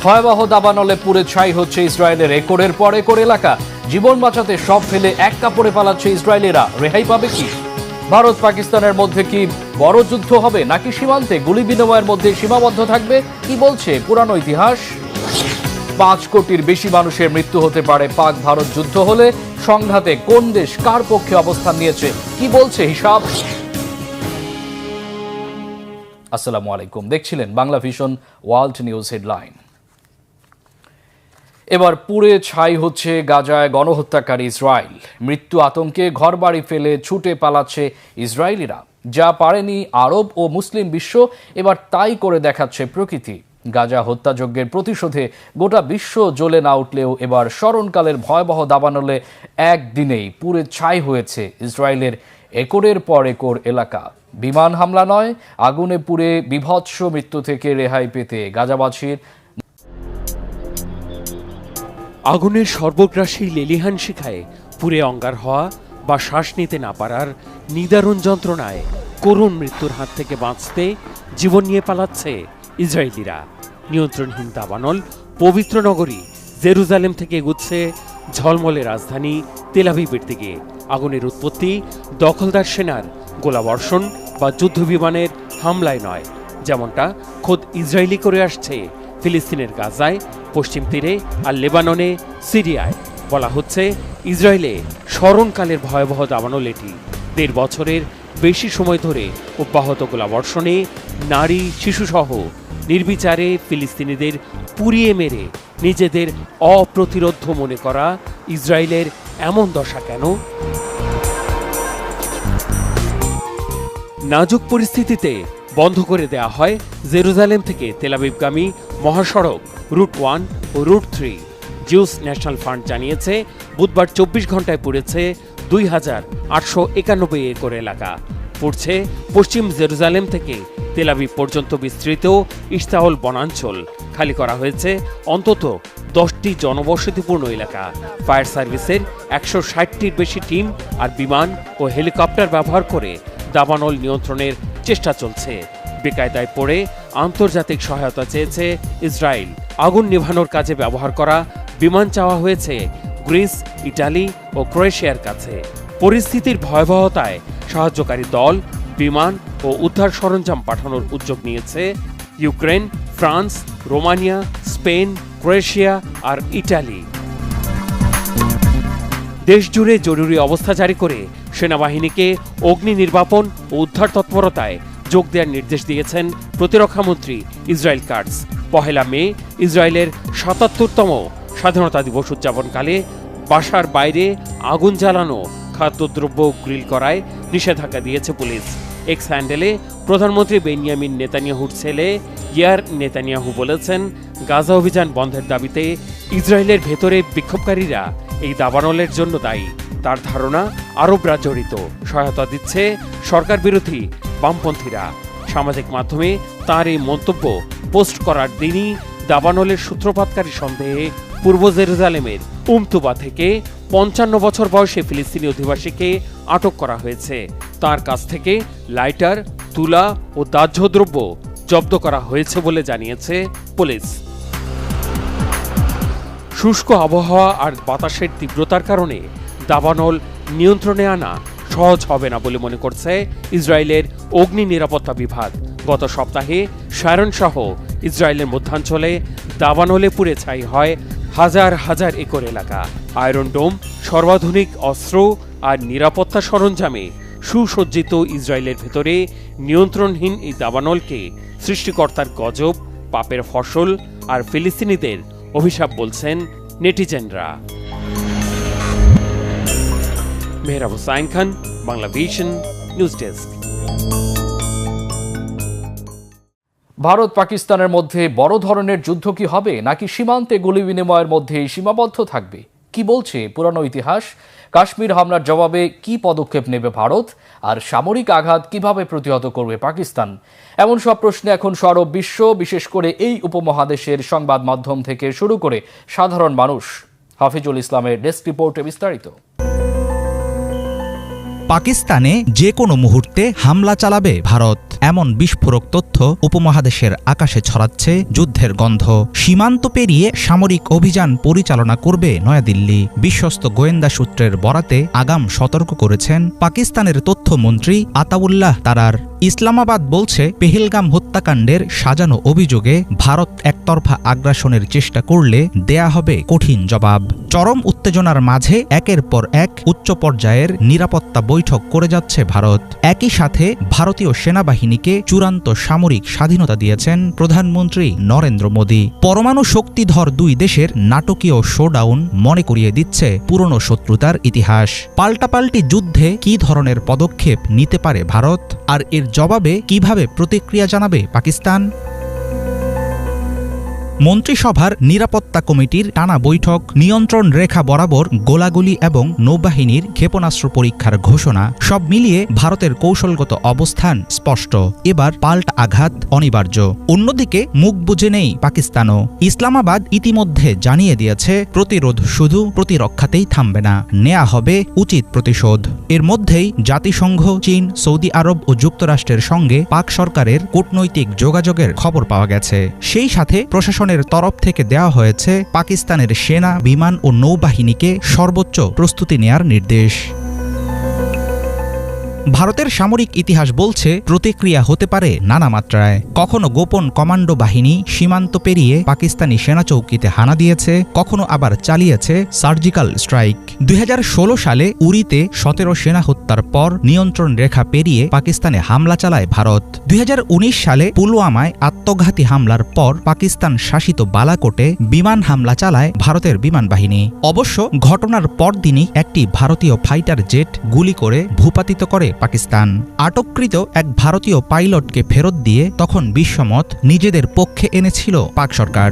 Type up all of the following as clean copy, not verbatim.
ভয়াবহ দাবানলে পুড়ে ছাই হচ্ছে ইসরায়েলের একরের পর একর এলাকা। জীবন বাঁচাতে সব ফেলে এক কাপড়ে পালাচ্ছে ইসরায়েলিরা। রেহাই পাবে কি? ভারত পাকিস্তানের মধ্যে কি বড় যুদ্ধ হবে, নাকি সীমান্তে গুলি বিনিময়ের মধ্যে সীমাবদ্ধ থাকবে? কি বলছে পুরানো ইতিহাস? 5 কোটির বেশি মানুষের মৃত্যু হতে পারে পাক ভারত যুদ্ধ হলে। সংঘাতে কোন দেশ কার পক্ষে অবস্থান নিয়েছে, কি বলছে হিসাব? আসসালামু আলাইকুম, দেখছিলেন Bangla vision world news headline. এবার পুড়ে ছাই হচ্ছে গাজায় গণহত্যাকারী ইসরায়েল। মৃত্যু আতঙ্কে ঘরবাড়ি ফেলে ছুটে পালাচ্ছে ইসরায়েলিরা। যা পারেনি আরব ও মুসলিম বিশ্ব, এবার তাই করে দেখাচ্ছে প্রকৃতি। গাজা হত্যাযজ্ঞের প্রতিশোধে গোটা বিশ্ব জ্বলে না উঠলেও এবার স্মরণকালের ভয়াবহ দাবানলে একদিনেই পুড়ে ছাই হয়েছে ইসরায়েলের একরের পর একর এলাকা। বিমান হামলা নয়, আগুনে পুড়ে বীভৎস মৃত্যু থেকে রেহাই পেতে গাজাবাসীর আগুনের সর্বগ্রাসী লেলিহান শিখায় পুড়ে অঙ্গার হওয়া বা শ্বাস নিতে না পারার নিদারুণ যন্ত্রণায় করুণ মৃত্যুর হাত থেকে বাঁচতে জীবন নিয়ে পালাচ্ছে ইসরায়েলিরা। নিয়ন্ত্রণহীন দাবানল পবিত্র নগরী জেরুজালেম থেকে এগুচ্ছে ঝলমলে রাজধানী তেল আভিভের দিকে। আগুনের উৎপত্তি দখলদার সেনার গোলাবর্ষণ বা যুদ্ধবিমানের হামলায় নয়, যেমনটা খোদ ইসরায়েলি করে আসছে ফিলিস্তিনের গাজায়, পশ্চিম তীরে আর লেবাননে, সিরিয়ায়। বলা হচ্ছে ইসরায়েলে স্মরণকালের ভয়াবহ দাবানল এটি। 1.5 বছরের বেশি সময় ধরে অব্যাহত গোলাবর্ষণে নারী শিশুসহ নির্বিচারে ফিলিস্তিনিদের পুড়িয়ে মেরে নিজেদের অপ্রতিরোধ্য মনে করা ইসরায়েলের এমন দশা কেন? নাজুক পরিস্থিতিতে বন্ধ করে দেয়া হয় জেরুজালেম থেকে তেল আভিভগামী মহাসড়ক রুট 1 ও রুট 3। জিউস ন্যাশনাল ফান্ড জানিয়েছে বুধবার 24 ঘন্টায় পুড়েছে 2891 একর এলাকা। পুড়ছে পশ্চিম জেরুজালেম থেকে তেল আভিভ পর্যন্ত বিস্তৃত ইশতাওল বনাঞ্চল। খালি করা হয়েছে অন্তত 10টি জনবসতিপূর্ণ এলাকা। ফায়ার সার্ভিসের 160টির বেশি টিম আর বিমান ও হেলিকপ্টার ব্যবহার করে দাবানল নিয়ন্ত্রণের চেষ্টা চলছে। বেকায়দায় পড়ে আন্তর্জাতিক সহায়তা চেয়েছে ইসরায়েল। আগুন নেভানোর কাজে ব্যবহার করা বিমান চাওয়া হয়েছে গ্রিস, ইটালি ও ক্রোয়েশিয়ার কাছে। পরিস্থিতির ভয়াবহতায় সাহায্যকারী দল, বিমান ও উদ্ধার সরঞ্জাম পাঠানোর উদ্যোগ নিয়েছে Ukraine, France, Romania, Spain, Croatia আর ইটালি। দেশজুড়ে জরুরি অবস্থা জারি করে সেনাবাহিনীকে অগ্নি নির্বাপন ও উদ্ধার তৎপরতায় যোগ দেওয়ার নির্দেশ দিয়েছেন প্রতিরক্ষামন্ত্রী ইসরায়েল কাটজ। 1 মে ইসরায়েলের 77তম স্বাধীনতা দিবস উদযাপনকালে বাসার বাইরে আগুন জ্বালানো, খাদ্যদ্রব্য গ্রিল করায় নিষেধাজ্ঞা দিয়েছে পুলিশ। এক্স হ্যান্ডেলে প্রধানমন্ত্রী বেনিয়ামিন নেতানিয়াহুর ছেলে ইয়ার নেতানিয়াহু বলেছেন, গাজা অভিযান বন্ধের দাবিতে ইসরায়েলের ভেতরে বিক্ষোভকারীরা এই দাবানলের জন্য দায়ী। তার ধারণা আরবরা জড়িত। সহায়তা দিচ্ছে সরকার বিরোধী বামপন্থীরা। সামাজিক মাধ্যমে তার এই মন্তব্য পোস্ট করার দিনই দাবানলের সূত্রপাতকারী সন্দেহে পূর্ব জেরুজালেমের উমতুবা থেকে 55 বছর বয়সী ফিলিস্তিনি অধিবাসীকে আটক করা হয়েছে। তার কাছ থেকে লাইটার, তুলা ও দাহ্য দ্রব্য জব্দ করা হয়েছে বলে জানিয়েছে পুলিশ। শুষ্ক আবহাওয়া আর বাতাসের তীব্রতার কারণে দাবানল নিয়ন্ত্রণে আনা সহজ হবে না বলে মনে করছে ইসরায়েলের অগ্নি নিরাপত্তা বিভাগ। গত সপ্তাহে শারন সহ ইসরায়েলের মধ্যাঞ্চলে দাবানলে পুড়ে ছাই হয় হাজার হাজার একর এলাকা। আয়রন ডোম, সর্বাধুনিক অস্ত্র আর নিরাপত্তা সরঞ্জামে সুসজ্জিত ইসরায়েলের ভেতরে নিয়ন্ত্রণহীন এই দাবানলকে সৃষ্টিকর্তার গজব, পাপের ফসল আর ফিলিস্তিনিদের অভিশাপ বলছেন নেটিজেনরা। Mehrab Hussain Khan, Bangla vision news desk. Bharat পাকিস্তানের মধ্যে বড় ধরনের যুদ্ধ কি হবে, নাকি সীমান্তে গুলি বিনিময়ের মধ্যেই সীমাবদ্ধ থাকবে? কি বলছে পুরানো ইতিহাস? কাশ্মীর হামলার জবাবে কি পদক্ষেপ নেবে ভারত, আর সামরিক আঘাত কিভাবে প্রতিহত করবে পাকিস্তান? এমন সব প্রশ্নে এখন সরব বিশ্ব, বিশেষ করে এই উপমহাদেশের সংবাদ মাধ্যম থেকে শুরু করে সাধারণ মানুষ। হাফিজুল ইসলামের ডেস্ক রিপোর্টে বিস্তারিত। পাকিস্তানে যে কোনো মুহূর্তে হামলা চালাবে ভারত, এমন বিস্ফোরক তথ্য উপমহাদেশের আকাশে ছড়াচ্ছে যুদ্ধের গন্ধ। সীমান্ত পেরিয়ে সামরিক অভিযান পরিচালনা করবে নয়াদিল্লি, বিশ্বস্ত গোয়েন্দা সূত্রের বরাতে আগাম সতর্ক করেছেন পাকিস্তানের তথ্যমন্ত্রী আতাউল্লাহ তারার। ইসলামাবাদ বলছে, পেহেলগাম হত্যাকাণ্ডের সাজানো অভিযোগে ভারত একতরফা আগ্রাসনের চেষ্টা করলে দেয়া হবে কঠিন জবাব। চরম উত্তেজনার মাঝে একের পর এক উচ্চ পর্যায়ের নিরাপত্তা বৈঠক করে যাচ্ছে ভারত। একই সাথে ভারতীয় সেনাবাহিনীকে চূড়ান্ত সামরিক স্বাধীনতা দিয়েছেন প্রধানমন্ত্রী নরেন্দ্র মোদী। পরমাণু শক্তিধর দুই দেশের নাটকীয় শোডাউন মনে করিয়ে দিচ্ছে পুরনো শত্রুতার ইতিহাস। পাল্টাপাল্টি যুদ্ধে কী ধরনের পদক্ষেপ নিতে পারে ভারত, আর এর জবাবে কিভাবে প্রতিক্রিয়া জানাবে পাকিস্তান? মন্ত্রিসভার নিরাপত্তা কমিটির টানা বৈঠক, নিয়ন্ত্রণ রেখা বরাবর গোলাগুলি এবং নৌবাহিনীর ক্ষেপণাস্ত্র পরীক্ষার ঘোষণা, সব মিলিয়ে ভারতের কৌশলগত অবস্থান স্পষ্ট। এবার পাল্টা আঘাত অনিবার্য। অন্যদিকে মুখ বুজে নেই পাকিস্তানও। ইসলামাবাদ ইতিমধ্যে জানিয়ে দিয়েছে, প্রতিরোধ শুধু প্রতিরক্ষাতেই থামবে না, নেয়া হবে উচিত প্রতিশোধ। এর মধ্যেই জাতিসংঘ, চীন, সৌদি আরব ও যুক্তরাষ্ট্রের সঙ্গে পাক সরকারের কূটনৈতিক যোগাযোগের খবর পাওয়া গেছে। সেই সাথে প্রশাসনের তরফ থেকে দেওয়া হয়েছে পাকিস্তানের সেনা, বিমান ও নৌবাহিনীকে সর্বোচ্চ প্রস্তুতি নেয়ার নির্দেশ। ভারতের সামরিক ইতিহাস বলছে, প্রতিক্রিয়া হতে পারে নানা মাত্রায়। কখনো গোপন কমান্ডো বাহিনী সীমান্ত পেরিয়ে পাকিস্তানি সেনাচৌকিতে হানা দিয়েছে, কখনো আবার চালিয়েছে সার্জিক্যাল স্ট্রাইক। 2016 সালে উরিতে 17 সেনা হত্যার পর নিয়ন্ত্রণ রেখা পেরিয়ে পাকিস্তানে হামলা চালায় ভারত। 2019 সালে পুলওয়ামায় আত্মঘাতী হামলার পর পাকিস্তান শাসিত বালাকোটে বিমান হামলা চালায় ভারতের বিমান বাহিনী। অবশ্য ঘটনার পরদিনই একটি ভারতীয় ফাইটার জেট গুলি করে ভূপাতিত করে পাকিস্তান। আটককৃত এক ভারতীয় পাইলটকে ফেরত দিয়ে তখন বিশ্বমত নিজেদের পক্ষে এনেছিল পাক সরকার।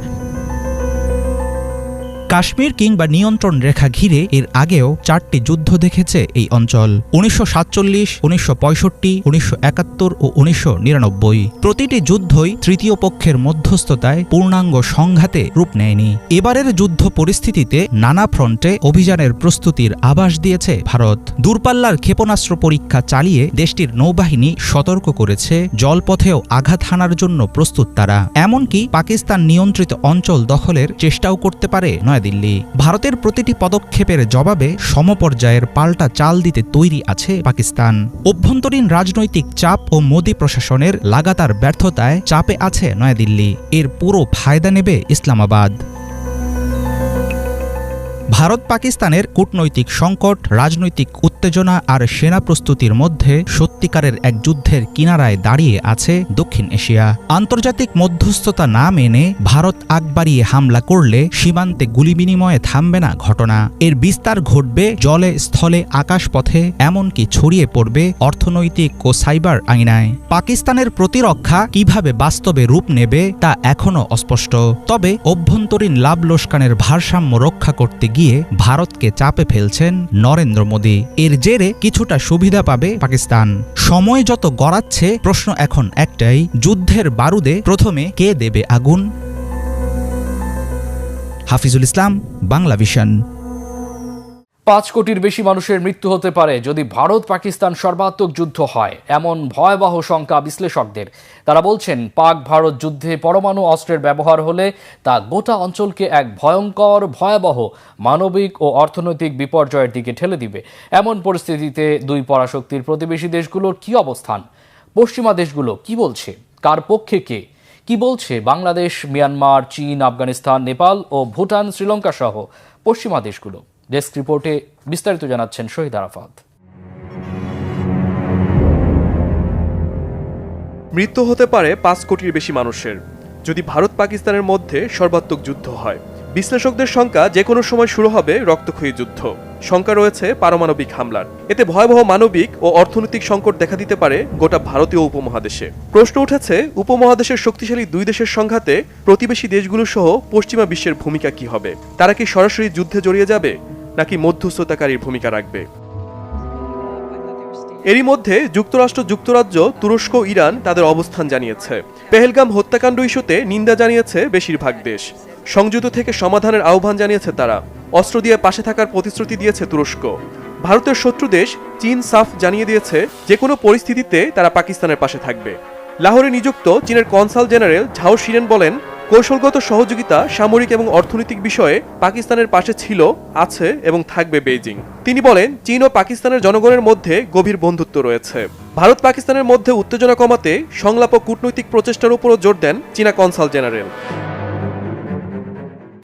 কাশ্মীর কিংবা নিয়ন্ত্রণ রেখা ঘিরে এর আগেও 4টি যুদ্ধ দেখেছে এই অঞ্চল: 1947, 1965, 1971 ও 1999। প্রতিটি যুদ্ধই তৃতীয় পক্ষের মধ্যস্থতায় পূর্ণাঙ্গ সংঘাতে রূপ নেয়নি। এবারের যুদ্ধ পরিস্থিতিতে নানা ফ্রন্টে অভিযানের প্রস্তুতির আভাস দিয়েছে ভারত। দূরপাল্লার ক্ষেপণাস্ত্র পরীক্ষা চালিয়ে দেশটির নৌবাহিনী সতর্ক করেছে, জলপথেও আঘাত হানার জন্য প্রস্তুত তারা। এমনকি পাকিস্তান নিয়ন্ত্রিত অঞ্চল দখলের চেষ্টাও করতে পারে দিল্লি। ভারতের প্রতিটি পদক্ষেপের জবাবে সমপর্যায়ের পাল্টা চাল দিতে তৈরি আছে পাকিস্তান। অভ্যন্তরীণ রাজনৈতিক চাপ ও মোদী প্রশাসনের লাগাতার ব্যর্থতায় চাপে আছে নয়াদিল্লি। এর পুরো ফায়দা নেবে ইসলামাবাদ। ভারত পাকিস্তানের কূটনৈতিক সংকট, রাজনৈতিক উত্তেজনা আর সেনা প্রস্তুতির মধ্যে সত্যিকারের এক যুদ্ধের কিনারায় দাঁড়িয়ে আছে দক্ষিণ এশিয়া। আন্তর্জাতিক মধ্যস্থতা না মেনে ভারত আগ বাড়িয়ে হামলা করলে সীমান্তে গুলি বিনিময়ে থামবে না ঘটনা। এর বিস্তার ঘটবে জলে, স্থলে, আকাশপথে, এমনকি ছড়িয়ে পড়বে অর্থনৈতিক ও সাইবার আঙিনায়। পাকিস্তানের প্রতিরক্ষা কিভাবে বাস্তবে রূপ নেবে তা এখনও অস্পষ্ট। তবে অভ্যন্তরীণ লাভ লোকসানের ভারসাম্য রক্ষা করতে গিয়ে ভারতকে চাপে ফেলছেন নরেন্দ্র মোদী। এর জেরে কিছুটা সুবিধা পাবে পাকিস্তান। সময় যত গড়াচ্ছে, প্রশ্ন এখন একটাই, যুদ্ধের বারুদে প্রথমে কে দেবে আগুন? হাফিজুল ইসলাম, বাংলা ভিশন। 5 কোটির বেশি মানুষের মৃত্যু হতে পারে যদি ভারত পাকিস্তান সর্বাত্মক যুদ্ধ হয়, এমন ভয়াবহ শঙ্কা বিশ্লেষকদের। তারা বলছেন, পাক ভারত যুদ্ধে পরমাণু অস্ত্রের ব্যবহার হলে তা গোটা অঞ্চলকে এক ভয়ঙ্কর, ভয়াবহ মানবিক ও অর্থনৈতিক বিপর্যয়ের দিকে ঠেলে দিবে। এমন পরিস্থিতিতে দুই পরাশক্তির প্রতিবেশী দেশগুলোর কি অবস্থান? পশ্চিমা দেশগুলো কি বলছে? কার পক্ষে কে? কি বলছে বাংলাদেশ, মিয়ানমার, চীন, আফগানিস্তান, নেপাল ও ভুটান, শ্রীলঙ্কা সহ পশ্চিমা দেশগুলো? ডেস্ক রিপোর্টে বিস্তারিত জানাচ্ছেন শহীদ আরাফাত। মৃত্যু হতে পারে 5 কোটির বেশি মানুষের যদি ভারত পাকিস্তানের মধ্যে সর্বাত্মক যুদ্ধ হয়। বিশ্লেষকদের শঙ্কা, যে কোনো সময় শুরু হবে রক্তক্ষয়ী যুদ্ধ। শঙ্কা রয়েছে পারমাণবিক হামলার। এতে ভয়াবহ মানবিক ও অর্থনৈতিক সংকট দেখা দিতে পারে গোটা ভারতীয় উপমহাদেশে। প্রশ্ন উঠেছে, উপমহাদেশের শক্তিশালী দুই দেশের সংঘাতে প্রতিবেশী দেশগুলো সহ পশ্চিমা বিশ্বের ভূমিকা কি হবে? তারা কি সরাসরি যুদ্ধে জড়িয়ে যাবে নাকি মধ্যস্থতাকারীর ভূমিকা রাখবে? এরই মধ্যে যুক্তরাষ্ট্র, যুক্তরাজ্য, তুরস্ক, ইরান তাদের অবস্থান জানিয়েছে। পেহেলগাম হত্যাকাণ্ড ইস্যুতে নিন্দা জানিয়েছে বেশিরভাগ দেশ। সংযুক্ত থেকে সমাধানের আহ্বান জানিয়েছে তারা। অস্ত্র দিয়ে পাশে থাকার প্রতিশ্রুতি দিয়েছে তুরস্ক। ভারতের শত্রু দেশ চীন সাফ জানিয়ে দিয়েছে যে কোনো পরিস্থিতিতে তারা পাকিস্তানের পাশে থাকবে। লাহোরে নিযুক্ত চীনের কনসাল জেনারেল ঝাও শিরেন বলেন, কৌশলগত সহযোগিতা, সামরিক এবং অর্থনৈতিক বিষয়ে পাকিস্তানের পাশে ছিল, আছে এবং থাকবে বেইজিং। তিনি বলেন, চীন ও পাকিস্তানের জনগণের মধ্যে গভীর বন্ধুত্ব রয়েছে। ভারত পাকিস্তানের মধ্যে উত্তেজনা কমাতে সংলাপ ও কূটনৈতিক প্রচেষ্টার উপরও জোর দেন চীনা কনসাল জেনারেল।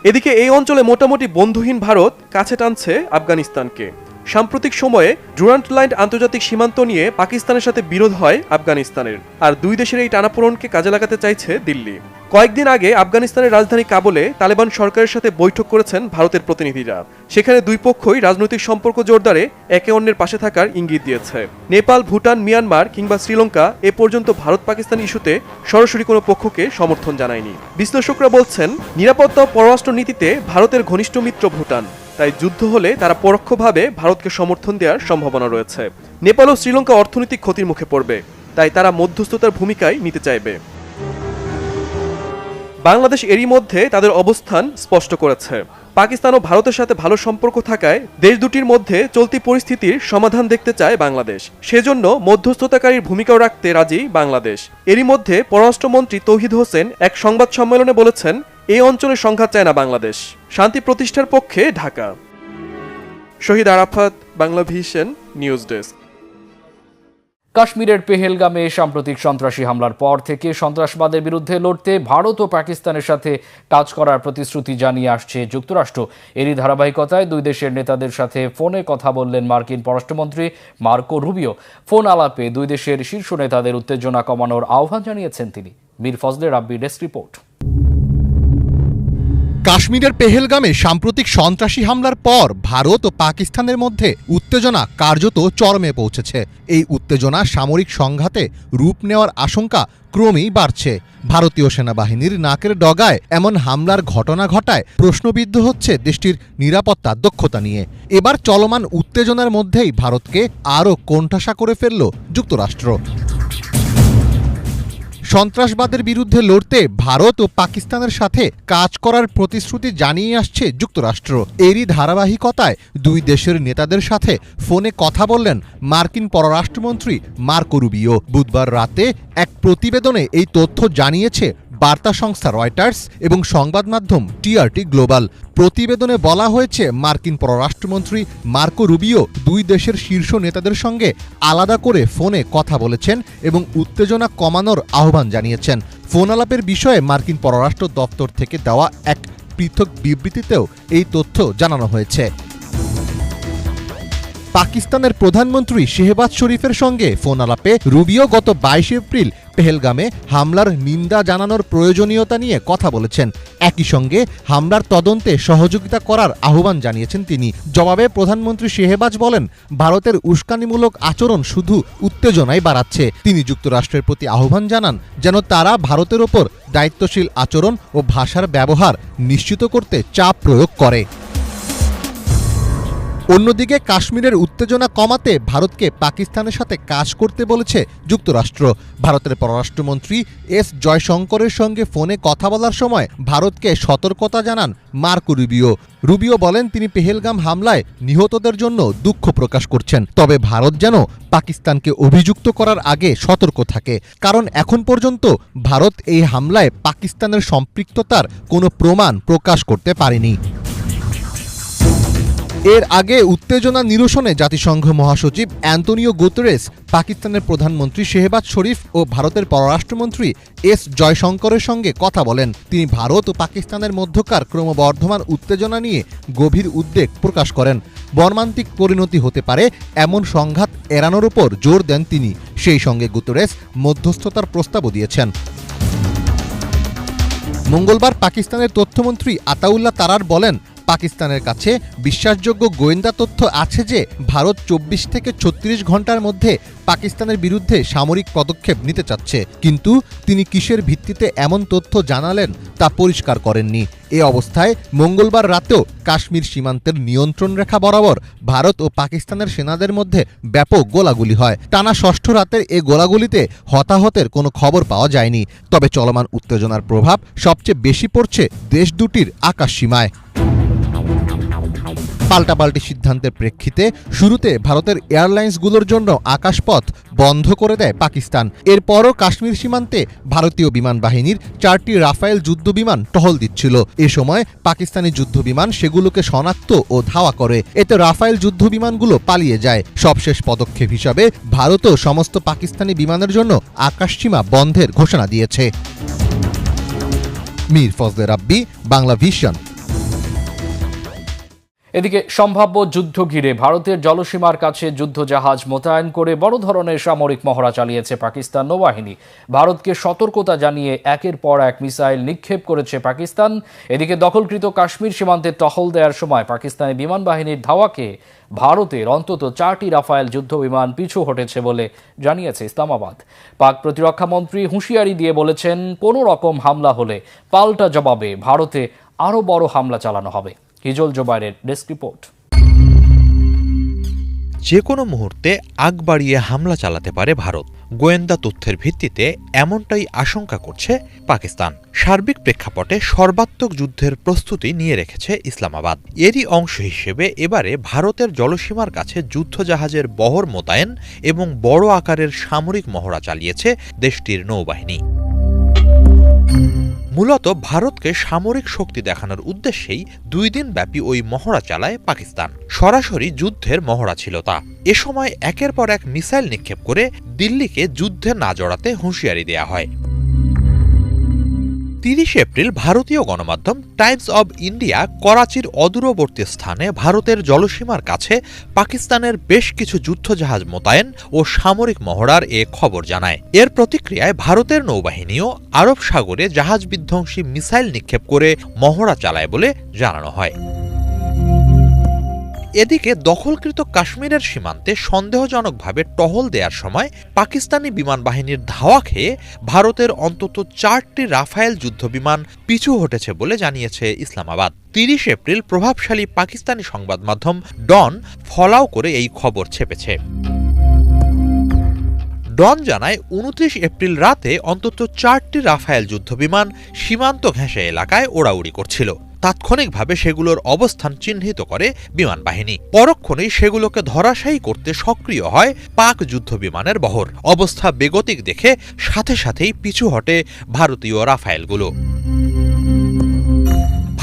এদিকে এই অঞ্চলে মোটামুটি বন্ধুহীন ভারত কাছে টানছে আফগানিস্তানকে। সাম্প্রতিক সময়ে ডুরান্ট লাইন আন্তর্জাতিক সীমান্ত নিয়ে পাকিস্তানের সাথে বিরোধ হয় আফগানিস্তানের, আর দুই দেশের এই টানাপোড়েনকে কাজে লাগাতে চাইছে দিল্লি। কয়েকদিন আগে আফগানিস্তানের রাজধানী কাবুলে তালেবান সরকারের সাথে বৈঠক করেছেন ভারতের প্রতিনিধিরা। সেখানে দুই পক্ষই রাজনৈতিক সম্পর্ক জোরদারে একে অন্যের পাশে থাকার ইঙ্গিত দিয়েছে। নেপাল, ভুটান, মিয়ানমার কিংবা শ্রীলঙ্কা এ পর্যন্ত ভারত পাকিস্তান ইস্যুতে সরাসরি কোনো পক্ষকে সমর্থন জানায়নি। বিশ্লেষকরা বলছেন, নিরাপত্তা ও পররাষ্ট্র নীতিতে ভারতের ঘনিষ্ঠ মিত্র ভুটান, তাই যুদ্ধ হলে তারা পরোক্ষভাবে ভারতকে সমর্থন দেওয়ার সম্ভাবনা রয়েছে। নেপাল ও শ্রীলঙ্কা অর্থনৈতিক ক্ষতির মুখে পড়বে, তাই তারা মধ্যস্থতার ভূমিকায় নিতে চাইবে। বাংলাদেশ এরই মধ্যে তাদের অবস্থান স্পষ্ট করেছে। পাকিস্তান ও ভারতের সাথে ভালো সম্পর্ক থাকায় দেশ দুটির মধ্যে চলতি পরিস্থিতির সমাধান দেখতে চায় বাংলাদেশ। সেজন্য মধ্যস্থতাকারীর ভূমিকাও রাখতে রাজি বাংলাদেশ। এরই মধ্যে পররাষ্ট্রমন্ত্রী তৌহিদ হোসেন এক সংবাদ সম্মেলনে বলেছেন, এই অঞ্চলে সংঘাত চায় না বাংলাদেশ, শান্তি প্রতিষ্ঠার পক্ষে Dhaka. Shahid Arafat, Bangla vision, news desk. কাশ্মীরের পেহেলগামে সাম্প্রতিক সন্ত্রাসী হামলার পর থেকে সন্ত্রাসবাদের বিরুদ্ধে লড়তে ভারত ও পাকিস্তানের সাথে কাজ করার প্রতিশ্রুতি জানিয়ে আসছে যুক্তরাষ্ট্র। এরই ধারাবাহিকতায় দুই দেশের নেতাদের সাথে ফোনে কথা বললেন মার্কিন পররাষ্ট্রমন্ত্রী মার্কো রুবিও। ফোন আলাপে দুই দেশের শীর্ষ নেতাদের উত্তেজনা কমানোর আহ্বান জানিয়েছেন তিনি। মীর ফজলে রাব্বি, ডেস্ক রিপোর্ট। কাশ্মীরের পেহেলগামে সাম্প্রতিক সন্ত্রাসী হামলার পর ভারত ও পাকিস্তানের মধ্যে উত্তেজনা কার্যত চরমে পৌঁছেছে। এই উত্তেজনা সামরিক সংঘাতে রূপ নেওয়ার আশঙ্কা ক্রমেই বাড়ছে। ভারতীয় সেনাবাহিনীর নাকের ডগায় এমন হামলার ঘটনা ঘটায় প্রশ্নবিদ্ধ হচ্ছে দেশটির নিরাপত্তা দক্ষতা নিয়ে। এবার চলমান উত্তেজনার মধ্যেই ভারতকে আরও কোণঠাসা করে ফেলল যুক্তরাষ্ট্র। সন্ত্রাসবাদের বিরুদ্ধে লড়তে ভারত ও পাকিস্তানের সাথে কাজ করার প্রতিশ্রুতি জানিয়ে আসছে যুক্তরাষ্ট্র। এরই ধারাবাহিকতায় দুই দেশের নেতাদের সাথে ফোনে কথা বললেন মার্কিন পররাষ্ট্রমন্ত্রী মার্কো রুবিও। বুধবার রাতে এক প্রতিবেদনে এই তথ্য জানিয়েছে বার্তা সংস্থা রয়টার্স এবং সংবাদ মাধ্যম টিআরটি গ্লোবাল। প্রতিবেদনে বলা হয়েছে, মার্কিন পররাষ্ট্রমন্ত্রী মার্কো রুবিও দুই দেশের শীর্ষ নেতাদের সঙ্গে আলাদা করে ফোনে কথা বলেছেন এবং উত্তেজনা কমানোর আহ্বান জানিয়েছেন। ফোন আলাপের বিষয়ে মার্কিন পররাষ্ট্র দপ্তর থেকে দেওয়া এক পৃথক বিবৃতিতেও এই তথ্য জানানো হয়েছে। পাকিস্তানের প্রধানমন্ত্রী শেহবাজ শরীফের সঙ্গে ফোন আলাপে রুবিও গত 22 এপ্রিল পেহেলগামে হামলার নিন্দা জানানোর প্রয়োজনীয়তা নিয়ে কথা বলেছেন। একই সঙ্গে হামলার তদন্তে সহযোগিতা করার আহ্বান জানিয়েছেন তিনি। জবাবে প্রধানমন্ত্রী শেহবাজ বলেন, ভারতের উস্কানিমূলক আচরণ শুধু উত্তেজনাই বাড়াচ্ছে। তিনি যুক্তরাষ্ট্রের প্রতি আহ্বান জানান যেন তারা ভারতের ওপর দায়িত্বশীল আচরণ ও ভাষার ব্যবহার নিশ্চিত করতে চাপ প্রয়োগ করে। অন্যদিকে কাশ্মীরের উত্তেজনা কমাতে ভারতকে পাকিস্তানের সাথে কাজ করতে বলেছে যুক্তরাষ্ট্র। ভারতের পররাষ্ট্রমন্ত্রী এস জয়শঙ্করের সঙ্গে ফোনে কথা বলার সময় ভারতকে সতর্কতা জানান মার্কো রুবিও। রুবিও বলেন, তিনি পেহেলগাম হামলায় নিহতদের জন্য দুঃখ প্রকাশ করছেন, তবে ভারত যেন পাকিস্তানকে অভিযুক্ত করার আগে সতর্ক থাকে, কারণ এখন পর্যন্ত ভারত এই হামলায় পাকিস্তানের সম্পৃক্ততার কোনো প্রমাণ প্রকাশ করতে পারেনি। এর আগে উত্তেজনা নিরসনে জাতিসংঘ মহাসচিব অ্যান্তোনিও গুতেরেস, পাকিস্তানের প্রধানমন্ত্রী শেহবাজ শরীফ ও ভারতের পররাষ্ট্রমন্ত্রী এস জয়শঙ্করের সঙ্গে কথা বলেন। তিনি ভারত ও পাকিস্তানের মধ্যকার ক্রমবর্ধমান উত্তেজনা নিয়ে গভীর উদ্বেগ প্রকাশ করেন। মর্মান্তিক পরিণতি হতে পারে এমন সংঘাত এড়ানোর উপর জোর দেন তিনি। সেই সঙ্গে গুতেরেস মধ্যস্থতার প্রস্তাবও দিয়েছেন। মঙ্গলবার পাকিস্তানের তথ্যমন্ত্রী আতাউল্লাহ তারার বলেন, পাকিস্তানের কাছে বিশ্বাসযোগ্য গোয়েন্দা তথ্য আছে যে ভারত 24 থেকে 36 ঘন্টার মধ্যে পাকিস্তানের বিরুদ্ধে সামরিক পদক্ষেপ নিতে চাচ্ছে, কিন্তু তিনি কিসের ভিত্তিতে এমন তথ্য জানালেন তা পরিষ্কার করেননি। এ অবস্থায় মঙ্গলবার রাতেও কাশ্মীর সীমান্তের নিয়ন্ত্রণ রেখা বরাবর ভারত ও পাকিস্তানের সেনাদের মধ্যে ব্যাপক গোলাগুলি হয়। টানা 6ষ্ঠ রাতের এ গোলাগুলিতে হতাহতের কোনো খবর পাওয়া যায়নি, তবে চলমান উত্তেজনার প্রভাব সবচেয়ে বেশি পড়ছে দেশ দুটির আকাশসীমায়। পাল্টাপাল্টি সিদ্ধান্তের প্রেক্ষিতে শুরুতে ভারতের এয়ারলাইন্সগুলোর জন্য আকাশপথ বন্ধ করে দেয় পাকিস্তান। এরপরও কাশ্মীর সীমান্তে ভারতীয় বিমান বাহিনীর 4টি রাফায়েল যুদ্ধবিমান টহল দিচ্ছিল। এ সময় পাকিস্তানি যুদ্ধবিমান সেগুলোকে শনাক্ত ও ধাওয়া করে। এতে রাফায়েল যুদ্ধবিমানগুলো পালিয়ে যায়। সবশেষ পদক্ষেপ হিসাবে ভারতও সমস্ত পাকিস্তানি বিমানের জন্য আকাশসীমা বন্ধের ঘোষণা দিয়েছে। মীর ফজলে রাব্বি, বাংলা ভিশন। এদিকে সম্ভাব্য যুদ্ধ ঘিরে ভারতের জলসীমার কাছে যুদ্ধজাহাজ মোতায়েন করে বড় ধরনের সামরিক মহড়া চালিয়েছে পাকিস্তান নৌবাহিনী। ভারতকে সতর্কতা জানিয়ে একের পর এক মিসাইল নিক্ষেপ করেছে পাকিস্তান। এদিকে দখলকৃত কাশ্মীর সীমান্তে টহল দেওয়ার সময় পাকিস্তানি বিমান বাহিনীর ধাওয়াকে ভারতের অন্তত 4টি রাফায়েল যুদ্ধবিমান পিছু হটেছে বলে জানিয়েছে ইসলামাবাদ। পাক প্রতিরক্ষামন্ত্রী হুঁশিয়ারি দিয়ে বলেছেন, কোনো রকম হামলা হলে পাল্টা জবাবে ভারতে আরও বড় হামলা চালানো হবে। হিজল জোবাইরের ডেস্ক রিপোর্ট। যে কোনো মুহূর্তে আগ বাড়িয়ে হামলা চালাতে পারে ভারত। গোয়েন্দা তথ্যের ভিত্তিতে এমনটাই আশঙ্কা করছে পাকিস্তান। সার্বিক প্রেক্ষাপটে সর্বাত্মক যুদ্ধের প্রস্তুতি নিয়ে রেখেছে ইসলামাবাদ। এরই অংশ হিসেবে এবারে ভারতের জলসীমার কাছে যুদ্ধজাহাজের বহর মোতায়েন এবং বড় আকারের সামরিক মহড়া চালিয়েছে দেশটির নৌবাহিনী। মূলত ভারতকে সামরিক শক্তি দেখানোর উদ্দেশ্যেই 2 দিন ব্যাপী ওই মহড়া চালায় পাকিস্তান। সরাসরি যুদ্ধের মহড়া ছিল তা। এ সময় একের পর এক মিসাইল নিক্ষেপ করে দিল্লিকে যুদ্ধে না জড়াতে হুঁশিয়ারি দেয়া হয়। 30 এপ্রিল ভারতীয় গণমাধ্যম টাইমস অব ইন্ডিয়া করাচির অদূরবর্তী স্থানে ভারতের জলসীমার কাছে পাকিস্তানের বেশ কিছু যুদ্ধজাহাজ মোতায়েন ও সামরিক মহড়ার এ খবর জানায়। এর প্রতিক্রিয়ায় ভারতের নৌবাহিনীও আরব সাগরে জাহাজ বিধ্বংসী মিসাইল নিক্ষেপ করে মহড়া চালায় বলে জানানো হয়। এদিকে দখলকৃত কাশ্মীরের সীমান্তে সন্দেহজনকভাবে টহল দেওয়ার সময় পাকিস্তানি বিমান বাহিনীর ধাওয়া খেয়ে ভারতের অন্তত 4টি রাফায়েল যুদ্ধবিমান পিছু হটেছে বলে জানিয়েছে ইসলামাবাদ। 30 এপ্রিল প্রভাবশালী পাকিস্তানি সংবাদ মাধ্যম ডন ফলাও করে এই খবর ছেপেছে। ডন জানায় 29 এপ্রিল রাতে অন্তত 4টি রাফায়েল যুদ্ধবিমান সীমান্ত ঘেঁষে এলাকায় ওড়াউড়ি করছিল। তাৎক্ষণিকভাবে সেগুলোর অবস্থান চিহ্নিত করে বিমান বাহিনী। পরক্ষণেই সেগুলোকে ধরাশায়ী করতে সক্রিয় হয় পাক যুদ্ধবিমানের বহর। অবস্থা বেগতিক দেখে সাথে সাথেই পিছু হটে ভারতীয় রাফায়েলগুলো।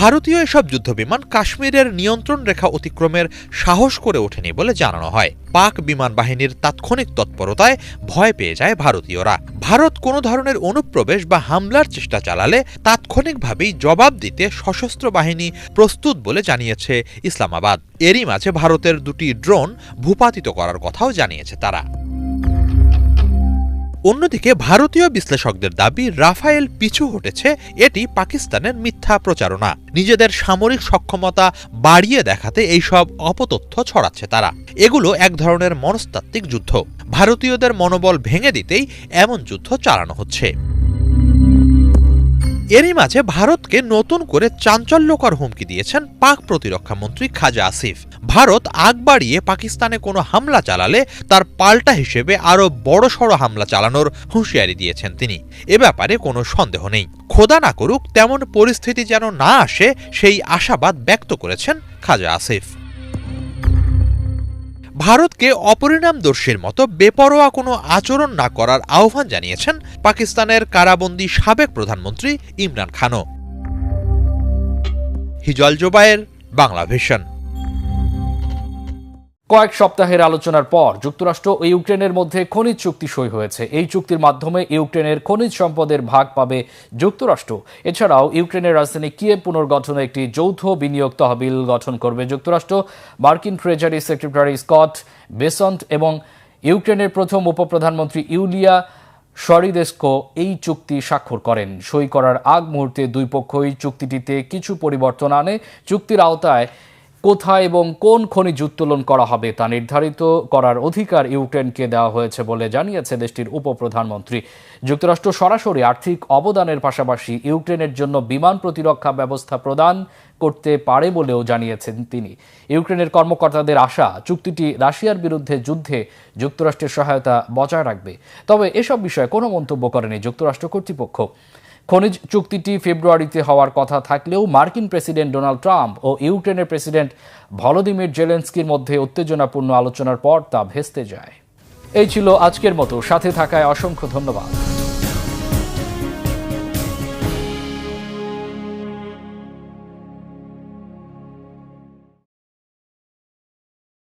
ভারতীয় এসব যুদ্ধবিমান কাশ্মীরের নিয়ন্ত্রণ রেখা অতিক্রমের সাহস করে ওঠেনি বলে জানানো হয়। পাক বিমান বাহিনীর তাৎক্ষণিক তৎপরতায় ভয় পেয়ে যায় ভারতীয়রা। ভারত কোনো ধরনের অনুপ্রবেশ বা হামলার চেষ্টা চালালে তাৎক্ষণিকভাবেই জবাব দিতে সশস্ত্র বাহিনী প্রস্তুত বলে জানিয়েছে ইসলামাবাদ। এরই মাঝে ভারতের 2টি ড্রোন ভূপাতিত করার কথাও জানিয়েছে তারা। অন্যদিকে ভারতীয় বিশ্লেষকদের দাবি রাফায়েল পিছু হটেছে এটি পাকিস্তানের মিথ্যা প্রচারণা। নিজেদের সামরিক সক্ষমতা বাড়িয়ে দেখাতে এইসব অপতথ্য ছড়াচ্ছে তারা। এগুলো এক ধরনের মনস্তাত্ত্বিক যুদ্ধ। ভারতীয়দের মনোবল ভেঙে দিতেই এমন যুদ্ধ চালানো হচ্ছে। এরই মাঝে ভারতকে নতুন করে চাঞ্চল্যকর হুমকি দিয়েছেন পাক প্রতিরক্ষামন্ত্রী খাজা আসিফ। ভারত আগ বাড়িয়ে পাকিস্তানে কোনো হামলা চালালে তার পাল্টা হিসেবে আরও বড়সড় হামলা চালানোর হুঁশিয়ারি দিয়েছেন তিনি। এ ব্যাপারে কোনো সন্দেহ নেই। খোদা না করুক তেমন পরিস্থিতি যেন না আসে সেই আশাবাদ ব্যক্ত করেছেন খাজা আসিফ। ভারতকে অপরিণামদর্শীর মতো বেপরোয়া কোনো আচরণ না করার আহ্বান জানিয়েছেন পাকিস্তানের কারাবন্দী সাবেক প্রধানমন্ত্রী ইমরান খানও। হিজল জোবায়ের, বাংলা ভিশন। কয়েক সপ্তাহের আলোচনার পর যুক্তরাষ্ট্র ও ইউক্রেনের মধ্যে খনিজ চুক্তি সই হয়েছে। এই চুক্তির মাধ্যমে ইউক্রেনের খনিজ সম্পদের ভাগ পাবে যুক্তরাষ্ট্র। এছাড়াও ইউক্রেনের রাজধানী কিয়েভ পুনর্গঠনে একটি যৌথ বিনিয়োগ তহবিল গঠন করবে যুক্তরাষ্ট্র। মার্কিন ট্রেজারি সেক্রেটারি স্কট বেসন্ট এবং ইউক্রেনের প্রথম উপপ্রধানমন্ত্রী ইউলিয়া শরিদেস্কো এই চুক্তি স্বাক্ষর করেন। সই করার আগ মুহূর্তে দুই পক্ষই চুক্তিটিতে কিছু পরিবর্তন আনে। চুক্তির আওতায় কোথায় এবং কোন খনিজ উত্তোলন করা হবে তা নির্ধারিত করার অধিকার ইউক্রেনকে দেওয়া হয়েছে বলে জানিয়েছে দেশটির উপপ্রধানমন্ত্রী। যুক্তরাষ্ট্র সরাসরি আর্থিক অবদানের পাশাপাশি ইউক্রেনের জন্য বিমান প্রতিরক্ষা ব্যবস্থা প্রদান করতে পারে বলেও জানিয়েছেন তিনি। ইউক্রেনের কর্মকর্তাদের আশা চুক্তিটি রাশিয়ার বিরুদ্ধে যুদ্ধে যুক্তরাষ্ট্রের সহায়তা বজায় রাখবে। তবে এসব বিষয়ে কোনো মন্তব্য করেনি যুক্তরাষ্ট্র কর্তৃপক্ষ। খনিজ চুক্তিটি ফেব্রুয়ারিতে হওয়ার কথা থাকলেও মার্কিন প্রেসিডেন্ট ডোনাল্ড ট্রাম্প ও ইউক্রেনের প্রেসিডেন্ট ভলোদিমির জেলেনস্কির মধ্যে উত্তেজনাপূর্ণ আলোচনার পর তা ভেস্তে যায়। এই ছিল আজকের মতো, সাথে থাকায় অসংখ্য ধন্যবাদ।